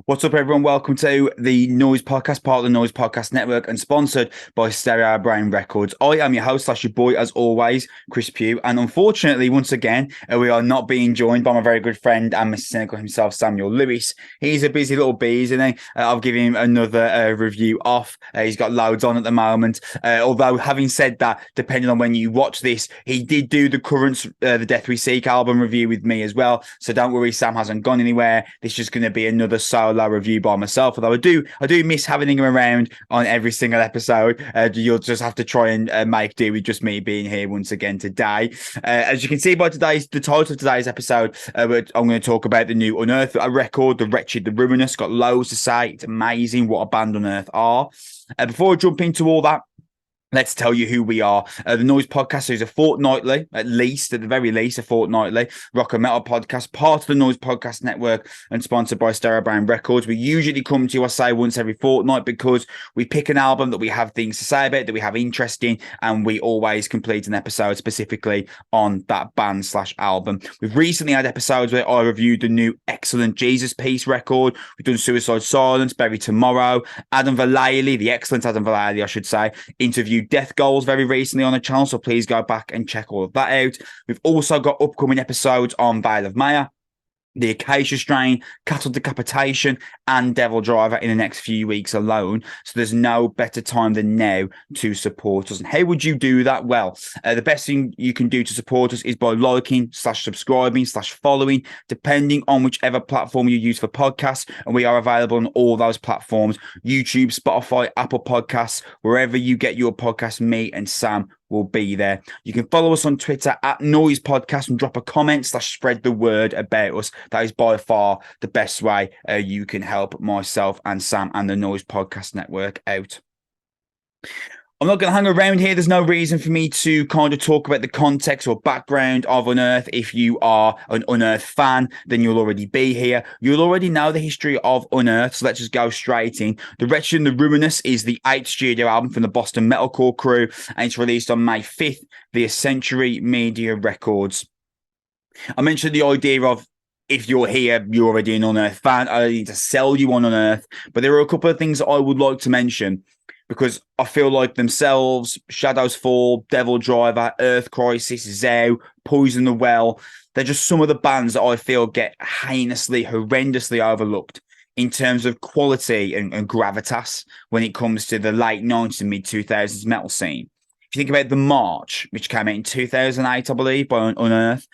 What's up, everyone? Welcome to the Noizze Podcast, part of the Noizze Podcast Network, and sponsored by Stereo Brain Records. I am your host, slash your boy, as always, Chris Pugh. And unfortunately, once again, we are not being joined by my very good friend and Mr. Cynical himself, Samuel Lewis. He's a busy little bee, isn't he? I'll give him another review off. He's got loads on at the moment. Although, having said that, depending on when you watch this, he did do the current The Death We Seek album review with me as well. So don't worry, Sam hasn't gone anywhere. This is just going to be another solo review by myself, although I do miss having him around on every single episode. You'll just have to try and make do with just me being here once again today. As you can see by the title of today's episode, I'm going to talk about the new Unearth record, the Wretched, the Ruinous. Got loads to say. It's amazing what a band Unearth are. Before I jump into all that, let's tell you who we are. The Noizze Podcast is a fortnightly, at the very least, a fortnightly rock and metal podcast, part of the Noizze Podcast Network and sponsored by Stereo Brain Records. We usually come to you, I say, once every fortnight because we pick an album that we have things to say about, that we have interest in, and we always complete an episode specifically on that band slash album. We've recently had episodes where I reviewed the new excellent Jesus Piece record. We've done Suicide Silence, Bury Tomorrow, Adam Vallely, the excellent Adam Vallely, I should say, interviewed Death Goals very recently on the channel, so please go back and check all of that out. We've also got upcoming episodes on Veil of Maya, the Acacia Strain, Cattle Decapitation, and Devil Driver in the next few weeks alone. So there's no better time than now to support us. And how would you do that? Well, the best thing you can do to support us is by liking, slash subscribing, slash following, depending on whichever platform you use for podcasts. And we are available on all those platforms: YouTube, Spotify, Apple Podcasts, wherever you get your podcast. Me and Sam will be there. You can follow us on Twitter at Noizze Podcast and drop a comment slash spread the word about us. That is by far the best way you can help myself and Sam and the Noizze Podcast Network out. I'm not going to hang around here. There's no reason for me to kind of talk about the context or background of Unearth. If you are an Unearth fan, then you'll already be here. You'll already know the history of Unearth, so let's just go straight in. The Wretched and the Ruinous is the 8th studio album from the Boston metalcore crew, and it's released on May 5th via Century Media Records. I mentioned the idea of, if you're here, you're already an Unearth fan. I need to sell you on Unearth, but there are a couple of things that I would like to mention, because I feel like themselves, Shadows Fall, Devil Driver, Earth Crisis, Zao, Poison the Well, they're just some of the bands that I feel get heinously, horrendously overlooked in terms of quality and gravitas when it comes to the late 90s and mid-2000s metal scene. If you think about The March, which came out in 2008, I believe, by Unearth,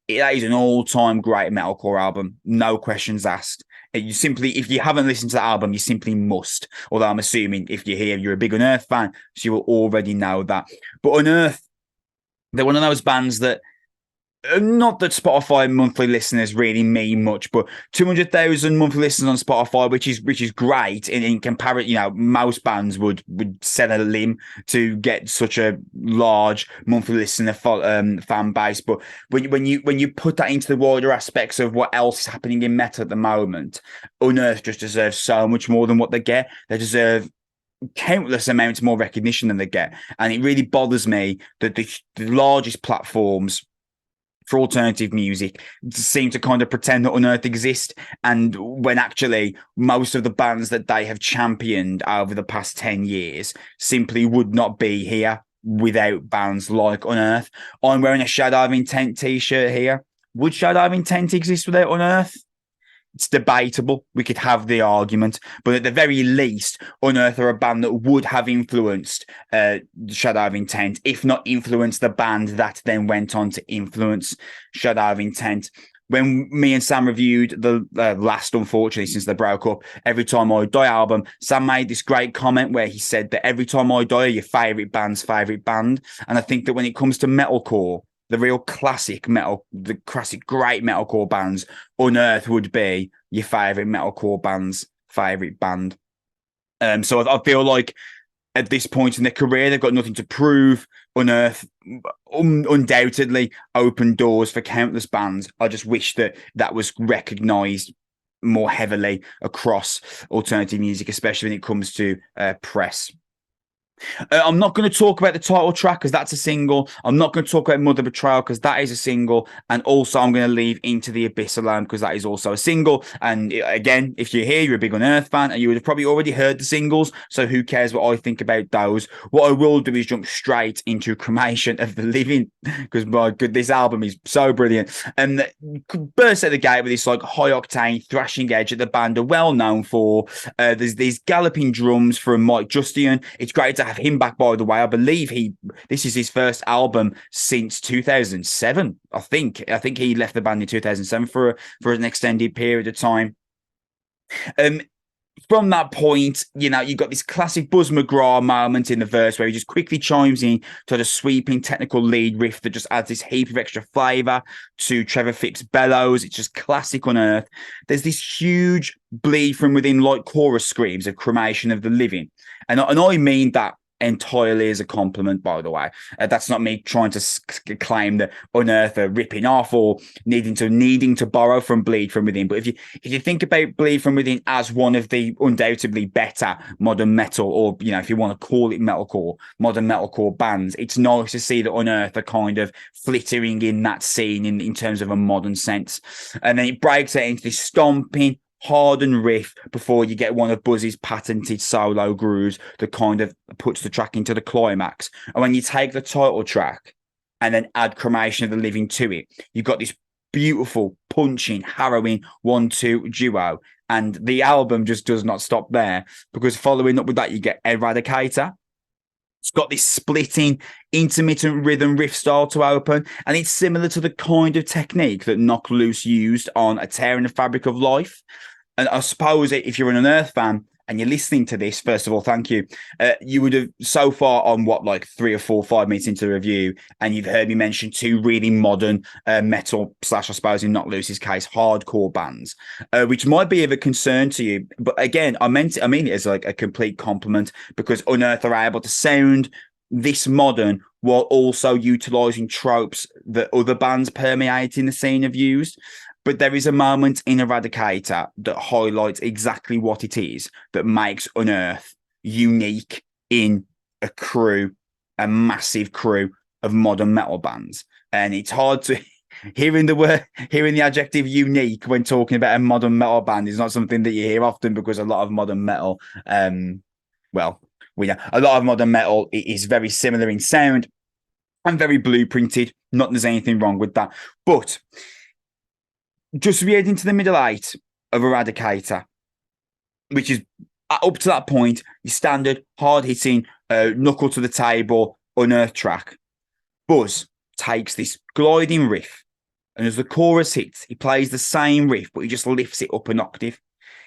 that is an all-time great metalcore album, no questions asked. You simply, if you haven't listened to the album, you simply must. Although I'm assuming if you're here, you're a big Unearth fan, so you will already know that. But Unearth, they're one of those bands that, not that Spotify monthly listeners really mean much, but 200,000 monthly listeners on Spotify, which is great in comparison. You know, most bands would sell a limb to get such a large monthly listener fan base. But when you put that into the wider aspects of what else is happening in metal at the moment, Unearth just deserves so much more than what they get. They deserve countless amounts more recognition than they get, and it really bothers me that the largest platforms for alternative music seem to kind of pretend that Unearth exist, and when actually most of the bands that they have championed over the past 10 years simply would not be here without bands like Unearth. I'm wearing a Shadow of Intent t-shirt here. Would Shadow of Intent exist without Unearth? It's debatable. We could have the argument, but at the very least, Unearth are a band that would have influenced Shadow of Intent, if not influenced the band that then went on to influence Shadow of Intent. When me and Sam reviewed the last, unfortunately, since they broke up, Every Time I Die album, Sam made this great comment where he said that every time I die, your favourite band's favourite band. And I think that when it comes to metalcore, the real classic metal, the classic great metalcore bands, Unearth would be your favourite metalcore band's favourite band. So I feel like at this point in their career, they've got nothing to prove. Unearth undoubtedly opened doors for countless bands. I just wish that was recognised more heavily across alternative music, especially when it comes to press. I'm not going to talk about the title track because that's a single. I'm not going to talk about Mother Betrayal because that is a single. And also, I'm going to leave Into the Abyss alone because that is also a single. And again, if you're here, you're a big Unearth fan and you would have probably already heard the singles. So who cares what I think about those? What I will do is jump straight into Cremation of the Living because my good, this album is so brilliant. And burst at the gate with this like high octane thrashing edge that the band are well known for. There's these galloping drums from Mike Justian. It's great to have him back, by the way. I believe this is his first album since 2007. I think he left the band in 2007 for an extended period of time. From that point, you know, you've got this classic Buzz McGraw moment in the verse where he just quickly chimes in to the sweeping technical lead riff that just adds this heap of extra flavour to Trevor Phipp's bellows. It's just classic Unearth. There's this huge bleed from within like chorus screams of Cremation of the Living. And I mean that entirely as a compliment, by the way. That's not me trying to claim that Unearth are ripping off or needing to borrow from Bleed From Within. But if you think about Bleed From Within as one of the undoubtedly better modern metal, or you know, if you want to call it metalcore, modern metalcore bands, it's nice to see that Unearth are kind of flittering in that scene in terms of a modern sense. And then it breaks out into this stomping, hardened riff before you get one of Buzz's patented solo grooves that kind of puts the track into the climax. And when you take the title track and then add Cremation of the Living to it, you've got this beautiful, punching, harrowing 1-2 duo. And the album just does not stop there, because following up with that, you get Eradicator. It's got this splitting, intermittent rhythm riff style to open, and it's similar to the kind of technique that Knock Loose used on A Tear in the Fabric of Life. And I suppose if you're an Unearth fan and you're listening to this, first of all, thank you. You would have so far on like 3 or 4, 5 minutes into the review, and you've heard me mention 2 really modern metal / I suppose in Knock Loose's case, hardcore bands, which might be of a concern to you. But again, I mean it as like a complete compliment, because Unearth are able to sound this modern while also utilising tropes that other bands permeating the scene have used. But there is a moment in Eradicator that highlights exactly what it is that makes Unearth unique in a massive crew of modern metal bands. And it's hard to hearing the adjective unique when talking about a modern metal band is not something that you hear often, because a lot of modern metal, a lot of modern metal is very similar in sound and very blueprinted. Not that there's anything wrong with that, but just read into the middle 8 of Eradicator, which is up to that point your standard hard-hitting, knuckle to the table Unearth track. Buzz takes this gliding riff, and as the chorus hits, he plays the same riff, but he just lifts it up an octave.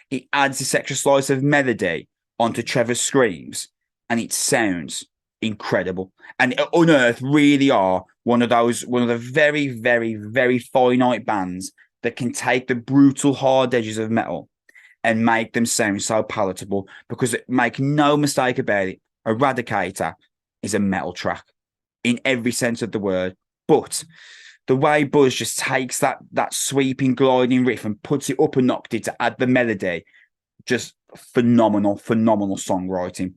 He adds this extra slice of melody onto Trevor's screams, and it sounds incredible. And Unearth really are one of the very, very, very finite bands that can take the brutal hard edges of metal and make them sound so palatable, because make no mistake about it, Eradicator is a metal track in every sense of the word. But the way Buzz just takes that sweeping gliding riff and puts it up an octave to add the melody, just phenomenal songwriting.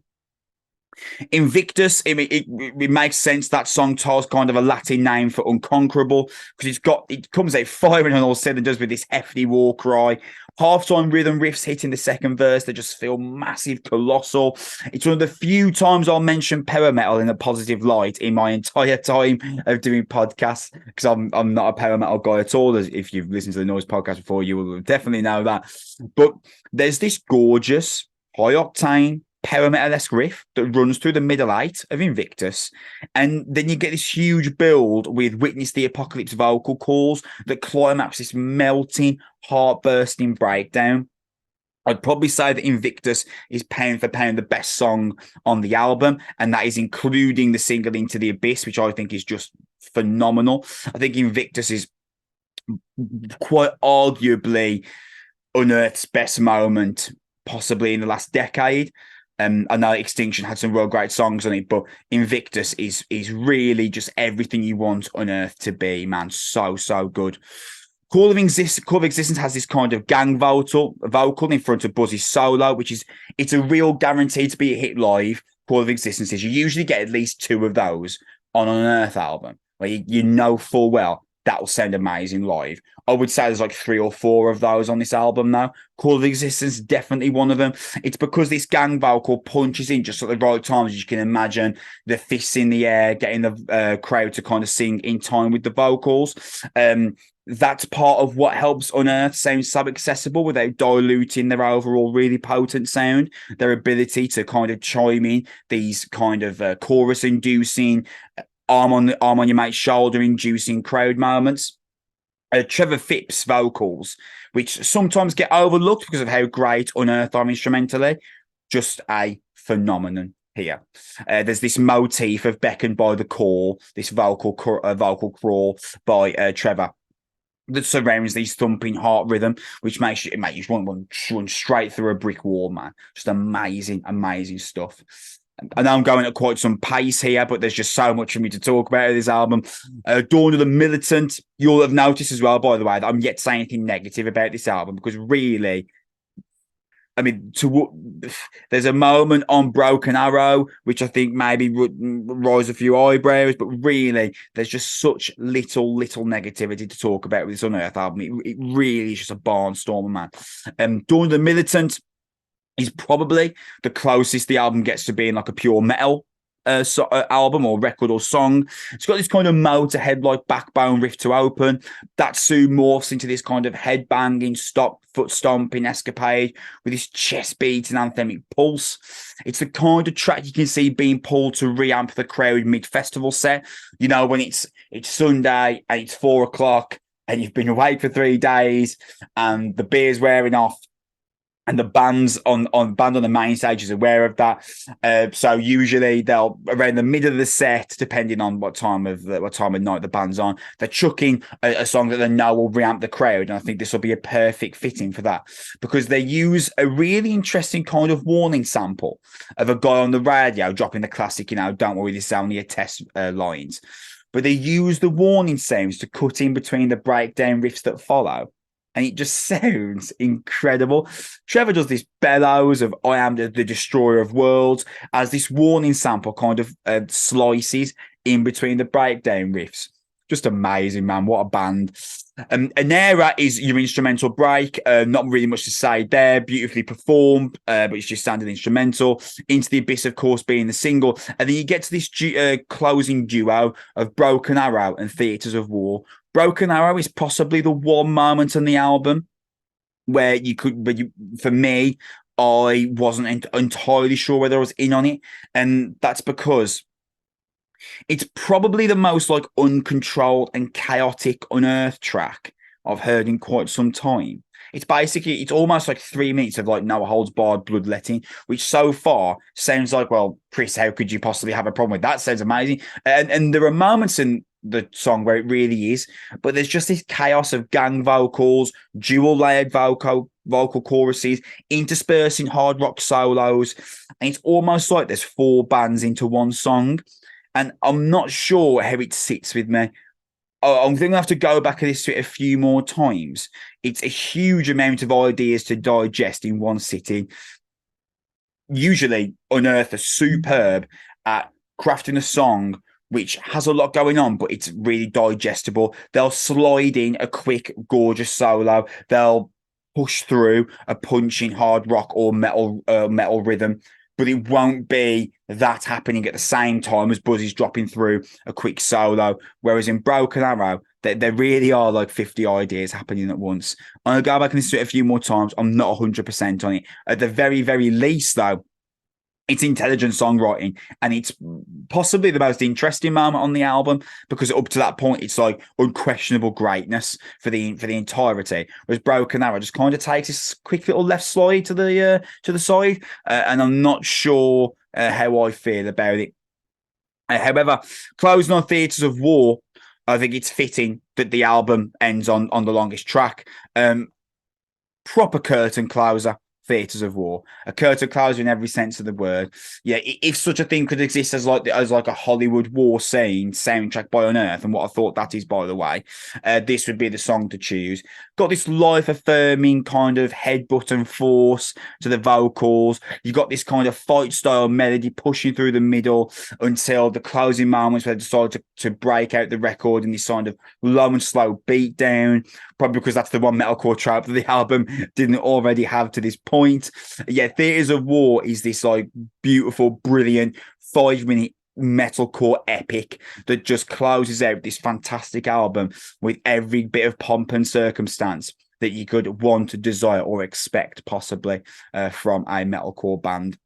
Invictus, it makes sense that song title's kind of a Latin name for unconquerable, because it comes out firing on all cylinders with this hefty war cry. Halftime rhythm riffs hitting the second verse that just feel massive, colossal. It's one of the few times I'll mention power metal in a positive light in my entire time of doing podcasts, because I'm not a power metal guy at all. If you've listened to the Noizze podcast before, you will definitely know that. But there's this gorgeous, high octane, power metal-esque riff that runs through the middle 8 of Invictus, and then you get this huge build with Witness the Apocalypse vocal calls that climax this melting, heart-bursting breakdown. I'd probably say that Invictus is pound for pound the best song on the album, and that is including the single Into the Abyss, which I think is just phenomenal. I think Invictus is quite arguably Unearth's best moment, possibly in the last decade. I know Extinction had some real great songs on it, but Invictus is really just everything you want Unearth to be, man. So good. Call of Existence has this kind of gang vocal in front of Buzzy's solo, it's a real guarantee to be a hit live. Call of Existences, you usually get at least two of those on an Unearth album, where you know full well that will sound amazing live. I would say there's like three or four of those on this album now. Call of Existence, definitely one of them. It's because this gang vocal punches in just at the right times, as you can imagine. The fists in the air, getting the crowd to kind of sing in time with the vocals. That's part of what helps Unearth sound so accessible without diluting their overall really potent sound. Their ability to kind of chime in these kind of chorus-inducing, arm on your mate's shoulder inducing crowd moments. Trevor Phipps' vocals, which sometimes get overlooked because of how great Unearth are instrumentally, just a phenomenon here. There's this motif of Beckoned by the Call, this vocal crawl by Trevor that surrounds these thumping heart rhythm, which makes you want to run straight through a brick wall, man. Just amazing stuff. I know I'm going at quite some pace here, but there's just so much for me to talk about in this album. Dawn of the Militant, you'll have noticed as well, by the way, that I'm yet to say anything negative about this album, because really, I mean, there's a moment on Broken Arrow, which I think maybe rise a few eyebrows, but really, there's just such little negativity to talk about with this Unearth album. It really is just a barnstormer, man. Dawn of the Militant is probably the closest the album gets to being like a pure metal album or record or song. It's got this kind of Motorhead like backbone riff to open that soon morphs into this kind of head banging, foot stomping escapade with this chest beating anthemic pulse. It's the kind of track you can see being pulled to reamp the crowd mid festival set. You know, when it's Sunday and it's 4 o'clock and you've been awake for 3 days and the beer's wearing off. And the band on the main stage is aware of that. So usually they'll, around the middle of the set, depending on what time of night the band's on, they're chucking a song that they know will reamp the crowd. And I think this will be a perfect fitting for that, because they use a really interesting kind of warning sample of a guy on the radio dropping the classic, don't worry, this is only a test lines. But they use the warning sounds to cut in between the breakdown riffs that follow. And it just sounds incredible. Trevor does this bellows of I am the destroyer of worlds as this warning sample kind of slices in between the breakdown riffs. Just amazing, man. What a band. An Era is your instrumental break. Not really much to say there. Beautifully performed, but it's just standard instrumental. Into the Abyss, of course, being the single. And then you get to this closing duo of Broken Arrow and Theatres of War. Broken Arrow is possibly the one moment on the album where for me, I wasn't entirely sure whether I was in on it. And that's because it's probably the most like uncontrolled and chaotic Unearth track I've heard in quite some time. It's almost like 3 minutes of like no holds barred bloodletting, which so far sounds like, well, Chris, how could you possibly have a problem with that? Sounds amazing. And there are moments in the song where it really is, but there's just this chaos of gang vocals, dual layered vocal choruses, interspersing hard rock solos, and it's almost like there's 4 bands into one song. And I'm not sure how it sits with me. I'm going to have to go back and listen to it a few more times. It's a huge amount of ideas to digest in one sitting. Usually, Unearth are superb at crafting a song which has a lot going on, but it's really digestible. They'll slide in a quick, gorgeous solo. They'll push through a punching hard rock or metal rhythm, but it won't be that happening at the same time as Buzzy's dropping through a quick solo. Whereas in Broken Arrow, there really are like 50 ideas happening at once. I'm going to go back and listen to it a few more times. I'm not 100% on it. At the very, very least, though, it's intelligent songwriting, and it's possibly the most interesting moment on the album, because up to that point, it's like unquestionable greatness for the entirety. Whereas Broken Arrow just kind of takes this quick little left slide to the side, and I'm not sure how I feel about it. However, closing on Theatres of War, I think it's fitting that the album ends on the longest track. Proper curtain closer theatres of war, a curtain closure in every sense of the word. Yeah, if such a thing could exist as like a Hollywood war scene soundtrack by Unearth, and what I thought that is, by the way, this would be the song to choose. Got this life affirming kind of headbutt and force to the vocals. You got this kind of fight style melody pushing through the middle until the closing moments where they decide to break out the record in this kind of low and slow beat down. Probably because that's the one metalcore trope that the album didn't already have to this point. Yeah, Theatres of War is this like beautiful, brilliant 5-minute metalcore epic that just closes out this fantastic album with every bit of pomp and circumstance that you could want, desire, or expect possibly from a metalcore band.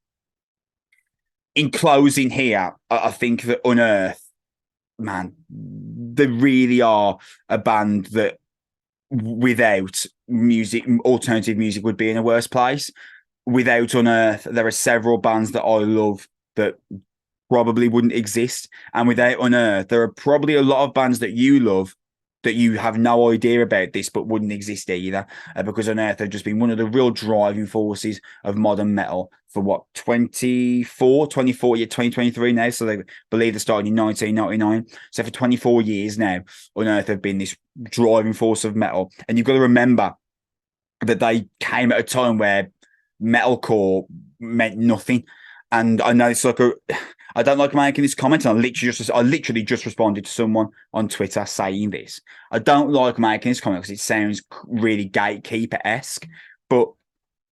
In closing here, I think that Unearth, man, they really are a band that without music, alternative music would be in a worse place. Without Unearth, there are several bands that I love that probably wouldn't exist. And without Unearth, there are probably a lot of bands that you love that you have no idea about this, but wouldn't exist either. Because Unearth have just been one of the real driving forces of modern metal for what, 2023 now. So they believe they started in 1999. So for 24 years now, Unearth have been this driving force of metal. And you've got to remember that they came at a time where metalcore meant nothing. And I know it's like I don't like making this comment. And I literally just responded to someone on Twitter saying this. I don't like making this comment because it sounds really gatekeeper-esque. But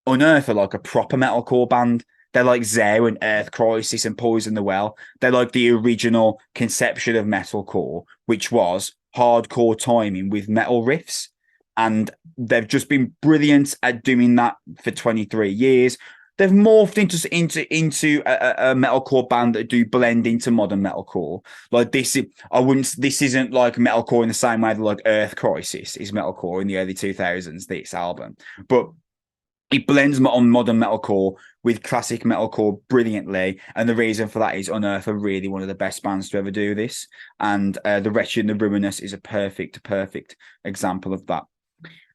Unearth are like a proper metalcore band. They're like Zao and Earth Crisis and Poison the Well. They're like the original conception of metalcore, which was hardcore timing with metal riffs. And they've just been brilliant at doing that for 23 years. They've morphed into a metalcore band that do blend into modern metalcore. Like this, this isn't like metalcore in the same way that like Earth Crisis is metalcore in the early 2000s. This album, but it blends on modern metalcore with classic metalcore brilliantly, and the reason for that is Unearth are really one of the best bands to ever do this, and the Wretched and the Ruinous is a perfect example of that.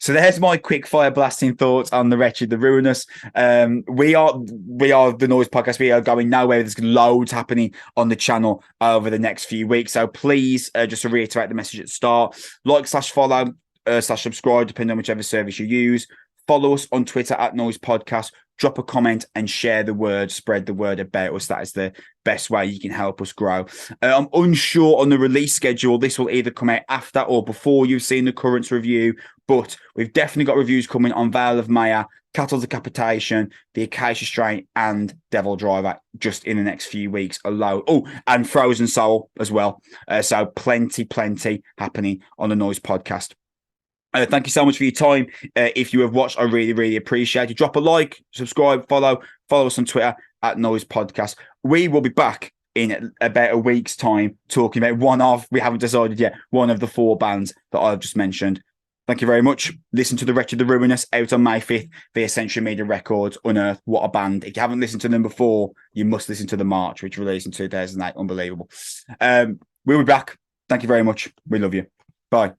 So there's my quick fire blasting thoughts on the Wretched, the Ruinous. We are the Noizze Podcast. We are going nowhere. There's loads happening on the channel over the next few weeks. So please, just to reiterate the message at the start, like/follow /subscribe, depending on whichever service you use. Follow us on Twitter at Noizze Podcast. Drop a comment and share the word, spread the word about us. That is the best way you can help us grow. I'm unsure on the release schedule. This will either come out after or before you've seen the Currents review, but we've definitely got reviews coming on Veil of Maya, Cattle Decapitation, The Acacia Strain, and Devil Driver just in the next few weeks alone. Oh, and Frozen Soul as well. So plenty happening on the Noizze Podcast. Thank you so much for your time. If you have watched, I really appreciate it. Drop a like, subscribe, follow us on Twitter at Noizze Podcast. We will be back in about a week's time talking about we haven't decided yet, one of the 4 bands that I've just mentioned. Thank you very much. Listen to The Wretched, the Ruinous out on May 5th via Century Media Records. Unearth, what a band. If you haven't listened to them before, you must listen to The March, which released in 2008. Unbelievable. We'll be back. Thank you very much. We love you. Bye.